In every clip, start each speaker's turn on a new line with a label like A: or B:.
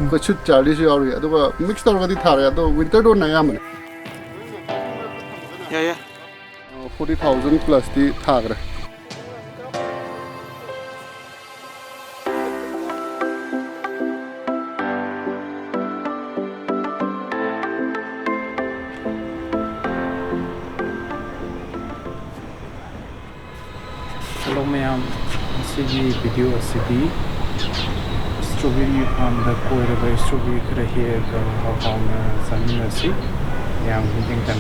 A: ก็ชุดจารีสิเอาเลยตัวก็มิกซ์ตัวก็ที่ถ่ายตัววินเทอร์โดนไหนอ่ะมัน
B: Yeah.
A: 40,000 plus ที่ถ่ายเลย
C: Hello ma'am, sigi video sigi strawberry farm da koi da strawberry kara here ka how na samina si yang hinting kan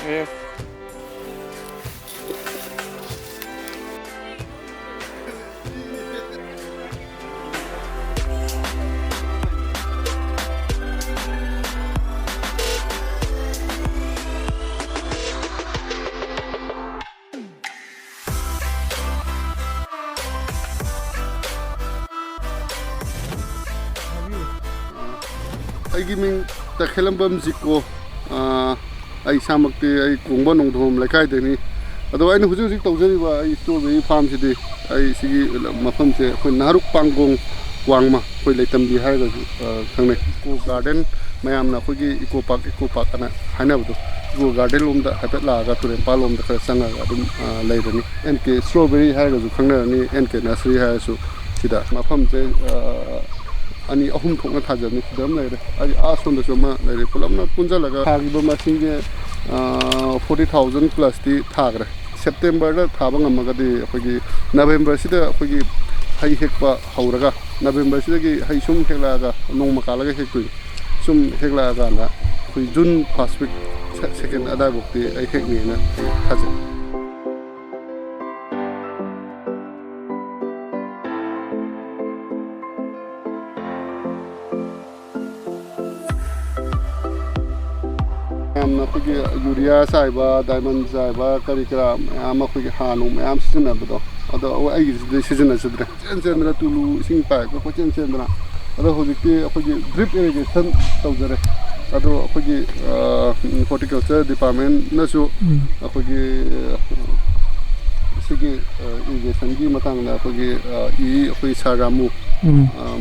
B: Yeah.
A: I give me the Kelambam Ziko. I samakti I kungba nong thom laikai de ni ado ai nu huju tawjari wa ai strawberry farm si de ai sigi mafam se khoi naruk pangong wangma khoi leitam bi har ga khangne ko garden mayam na khoi eco park ana haina bu go garden lom da hapet la ga turen pa lom da kha sanga ga dum leirani nk strawberry har ga ju khangna ni nk nursery har su sida mafam se ani ahum thongna thajani dam lai re ai asom da soma lai re pulamna punja laga thagi ba masing je 40,000 plus ti thag re September da thaba ngam ga di khogi November sida khogi hai hekpa hauraga November sida gi hai sum hekla ga nong makala ga hekui sum hekla ga na khoi June first week second ada bukti ai hek ni na thaje ꯑꯩꯈꯣꯏꯒꯤ urea ꯆꯥꯏꯕ diamond ꯆꯥꯏꯕ ꯀꯔꯤ ꯀꯔꯥ ꯃꯌꯥꯝ ꯑꯩꯈꯣꯏꯒꯤ ꯍꯥꯔꯅꯨꯡ ꯃꯌꯥꯝ ꯁꯤꯖꯤꯟꯅꯕꯗꯣ ꯑꯗꯣ ꯑꯩꯒꯤꯁꯤꯗꯤ ꯁꯤꯖꯤꯟꯅꯖꯗ꯭ꯔꯦ ꯆꯦꯟꯗꯅ ꯇꯨꯂꯨ ꯏꯁꯤꯡ ꯄꯥꯏꯞꯀ ꯀꯣꯏꯆꯦꯟ ꯆꯦꯟꯗꯅ ꯑꯗꯣ ꯍꯧꯖꯤꯛꯇꯤ ꯑꯩꯈꯣꯏꯒꯤ ꯗ꯭ꯔꯤꯞ ꯏꯔꯤꯒꯦꯁꯟ ꯇꯧꯖꯔꯦ ꯑꯗꯣ ꯑꯩꯈꯣꯏꯒꯤ ꯍꯣꯔꯇꯤꯀꯜꯆꯔ ꯗꯤꯄꯥꯔꯠꯃꯦꯟꯅꯁꯨ ꯑꯩꯈꯣꯏꯒꯤ ꯁꯤꯒꯤ ꯏꯔꯤꯒꯦꯁꯟꯒꯤ ꯃꯇꯥꯡꯗ ꯑꯩꯈꯣꯏꯒꯤ ꯑꯩꯈꯣꯏ ꯁꯥꯔ ꯔꯥꯃꯨ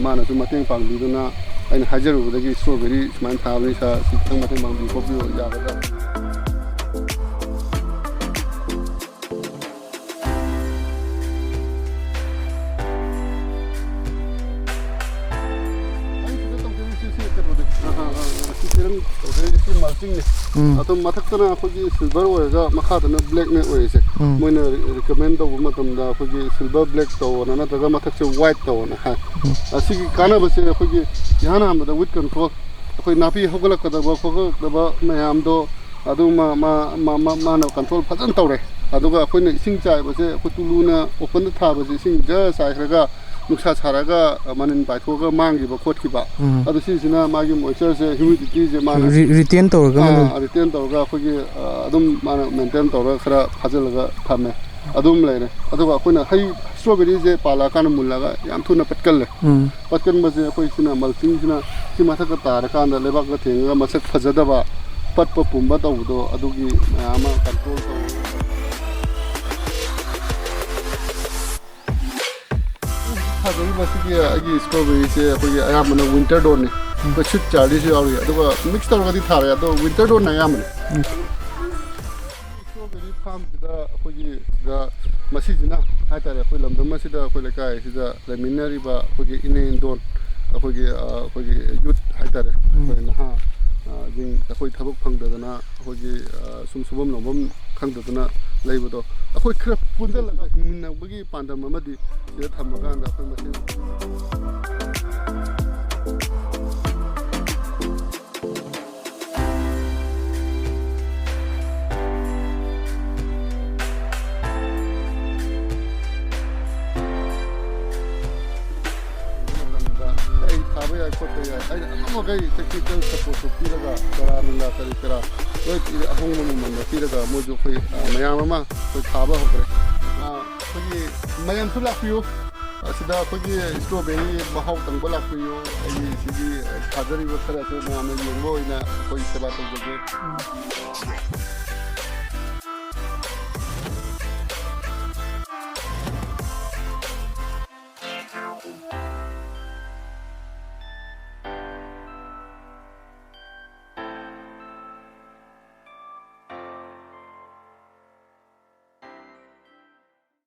A: ꯃꯥꯅꯁꯨ ꯃꯇꯦꯡ ꯄꯥꯡꯕꯤꯗꯨꯅ ꯑꯩꯅ ꯍꯥꯏꯖꯔꯨꯕꯗꯒꯤ ꯁ꯭ꯇ꯭ꯔꯣꯕꯦꯔꯤ ꯁꯨꯃꯥꯏꯅ ꯊꯥꯕꯅꯤ ꯁꯥꯔ ꯁꯤ ꯈꯤꯇꯪ ꯃꯇꯦꯡ ꯄꯥꯡꯕꯤꯌꯨ ꯈꯣꯠꯄꯤꯌꯨ ꯌꯥꯒꯗ꯭ꯔꯥ ꯑꯗꯨꯝ ꯃꯊꯛꯇꯅ ꯑꯩꯈꯣꯏꯒꯤ ꯁꯤꯜꯚꯔ ꯑꯣꯏꯔꯒ ꯃꯈꯥꯗꯅ ꯕ꯭ꯂꯦꯛꯅꯦ ꯑꯣꯏꯔꯤꯁꯦ ꯃꯣꯏꯅ ꯔꯤꯀꯃꯦꯟ ꯇꯧꯕ ꯃꯇꯝꯗ ꯑꯩꯈꯣꯏꯒꯤ ꯁꯤꯜꯚꯔ ꯕ꯭ꯂꯦꯛ ꯇꯧꯑꯣꯅ ꯅꯠꯇ꯭ꯔꯒ ꯃꯊꯛꯁꯦ ꯋꯥꯏꯠ ꯇꯧꯑꯣꯅ ꯍꯥꯏ ꯑꯁꯤꯒꯤ ꯀꯥꯟꯅꯕꯁꯦ ꯑꯩꯈꯣꯏꯒꯤ ꯏꯍꯥꯟ ꯍꯥꯟꯕꯗ ꯋꯤꯠ ꯀꯟꯇ꯭ꯔꯣꯜ ꯑꯩꯈꯣꯏ ꯅꯥꯄꯤ ꯍꯧꯒꯠꯂꯛꯀꯗꯕ ꯈꯣꯠꯀꯗꯕ ꯃꯌꯥꯝꯗꯣ ꯑꯗꯨ ꯃꯥꯅ ꯀꯟꯇ꯭ꯔꯣꯜ ꯐꯖꯅ ꯇꯧꯔꯦ ꯑꯗꯨꯒ ꯑꯩꯈꯣꯏꯅ ꯏꯁꯤꯡ ꯆꯥꯏꯕꯁꯦ ꯑꯩꯈꯣꯏ ꯇꯨꯂꯨꯅ ꯑꯣꯄꯟꯗ ꯊꯥꯕꯁꯦ ꯏꯁꯤꯡ ꯖꯔ ꯆꯥꯏꯈ꯭ꯔꯒ ꯅꯨꯡꯁꯥ ꯁꯥꯔꯒ ꯃꯅꯤꯟ ꯄꯥꯏꯊꯣꯛꯑꯒ ꯃꯥꯡꯈꯤꯕ ꯈꯣꯠꯈꯤꯕ ꯑꯗꯨ ꯁꯤꯁꯤꯅ ꯃꯥꯒꯤ ꯃꯣꯏꯆꯔꯁꯦ ꯍ꯭ꯌꯨꯃꯤꯗꯤꯇꯤꯁꯦ ꯃꯥꯅ ꯔꯤꯇꯦꯟ ꯇꯧꯔꯒ ꯑꯩꯈꯣꯏꯒꯤ ꯑꯗꯨꯝ ꯃꯥꯅ ꯃꯦꯟꯇꯦꯟ ꯇꯧꯔꯒ ꯈꯔ ꯐꯥꯖꯤꯜꯂꯒ ꯊꯝꯃꯦ ꯑꯗꯨꯝ ꯂꯩꯔꯦ ꯑꯗꯨꯒ ꯑꯩꯈꯣꯏꯅ ꯍꯩ ꯁ꯭ꯇ꯭ꯔꯣꯕꯦꯔꯤꯁꯦ ꯄꯥꯜꯂꯛꯑꯀꯥꯟꯗ ꯃꯨꯜꯂꯒ ꯌꯥꯝ ꯊꯨꯅ ꯄꯠꯀꯜꯂꯦ ꯄꯠꯀꯟꯕꯁꯦ ꯑꯩꯈꯣꯏ ꯁꯤꯅ ꯃꯜꯆꯤꯡꯁꯤꯅ ꯁꯤ ꯃꯊꯛꯇ ꯇꯥꯔꯀꯥꯟꯗ ꯂꯩꯕꯥꯛꯇ ꯊꯦꯡꯉꯒ ꯃꯁꯛ ꯐꯖꯗꯕ ꯄꯠꯄ ꯄꯨꯝꯕ ꯇꯧꯕꯗꯣ ꯑꯗꯨꯒꯤ ꯃꯌꯥꯝ ꯑꯃ ꯀꯟꯇ꯭ꯔꯣꯜ ꯇꯧꯋꯤ ꯊꯥꯖꯔꯤꯕꯁꯤꯒꯤ ꯑꯩꯒꯤ ꯁ꯭ꯇ꯭ꯔꯣꯕꯦꯔꯤꯁꯦ ꯑꯩꯈꯣꯏꯒꯤ ꯑꯌꯥꯝꯕꯅ ꯋꯤꯟꯇꯔ ꯗꯣꯟꯅꯤ ꯑꯩꯈꯣꯏ ꯁ꯭ꯋꯤꯠ ꯆꯥꯔꯂꯤꯁꯨ ꯌꯥꯎꯔꯤ ꯑꯗꯨꯒ ꯃꯤꯛꯁ ꯇꯧꯔꯒꯗꯤ ꯊꯥꯔꯦ ꯑꯗꯣ ꯋꯤꯟꯇꯔ ꯗꯣꯟꯅ ꯑꯌꯥꯝꯕꯅꯤ ꯁ꯭ꯇ꯭ꯔꯣꯕꯦꯔꯤ ꯐꯥꯔꯝꯁꯤꯗ ꯑꯩꯈꯣꯏꯒꯤ ꯁꯤꯗ ꯃꯁꯤꯁꯤꯅ ꯍꯥꯏꯇꯥꯔꯦ ꯑꯩꯈꯣꯏ ꯂꯝꯗꯝ ꯑꯁꯤꯗ ꯑꯩꯈꯣꯏ ꯂꯩꯀꯥꯏꯁꯤꯗ ꯂꯩꯃꯤꯟꯅꯔꯤꯕ ꯑꯩꯈꯣꯏꯒꯤ ꯏꯅꯦꯟꯗꯣꯟ ꯑꯩꯈꯣꯏꯒꯤ ꯌꯨꯠ ꯍꯥꯏꯇꯥꯔꯦ ꯑꯩꯈꯣꯏ ꯅꯍꯥ ꯑꯩꯈꯣꯏ ꯊꯕꯛ ꯐꯪꯗꯗꯅ ꯑꯩꯈꯣꯏꯒꯤ ꯁꯨꯝ ꯁꯨꯐꯝ ꯅꯣꯝꯐꯝ ꯈꯪꯗꯗꯅ ꯂꯩꯕꯗꯣ ꯑꯩꯈꯣꯏ ꯈꯔ ꯄꯨꯟꯁꯤꯜꯂꯒ ꯍꯤꯡꯃꯤꯟꯅꯕꯒꯤ ꯄꯥꯟꯗꯝ ꯑꯃꯗꯤ ꯁꯤꯗ ꯊꯝꯃꯀꯥꯟꯗ ꯑꯩꯈꯣꯏ ꯃꯁꯦꯟ ꯑꯩꯅ ꯑꯃꯈꯩ ꯇꯦꯛꯅꯤꯀꯦꯜ ꯁꯄꯣꯔꯠꯁꯨ ꯄꯤꯔꯒ ꯆꯔꯥ ꯅꯨꯡꯂꯥ ꯀꯔꯤ ꯀꯔꯥ ꯂꯣꯏ ꯑꯍꯣꯡꯕ ꯃꯃꯟꯗ ꯄꯤꯔꯒ ꯃꯣꯏꯁꯨ ꯑꯩꯈꯣꯏ ꯃꯌꯥꯝ ꯑꯃ ꯑꯩꯈꯣꯏ ꯊꯥꯕ ꯍꯧꯈ꯭ꯔꯦ ꯑꯩꯈꯣꯏꯒꯤ ꯃꯌꯥꯝꯁꯨ ꯂꯥꯛꯄꯤꯌꯨ ꯑꯁꯤꯗ ꯑꯩꯈꯣꯏꯒꯤ ꯏꯁꯇ꯭ꯔꯣꯕꯦꯔꯤ ꯃꯍꯥꯎ ꯇꯪꯕ ꯂꯥꯛꯄꯤꯌꯨ ꯑꯩꯒꯤ ꯁꯤꯒꯤ ꯊꯥꯖꯔꯤꯕ ꯈꯔꯁꯨ ꯃꯌꯥꯝꯅ ꯌꯦꯡꯕ ꯑꯣꯏꯅ ꯑꯩꯈꯣꯏ ꯁꯦꯕꯥ ꯇꯧꯖꯒꯦ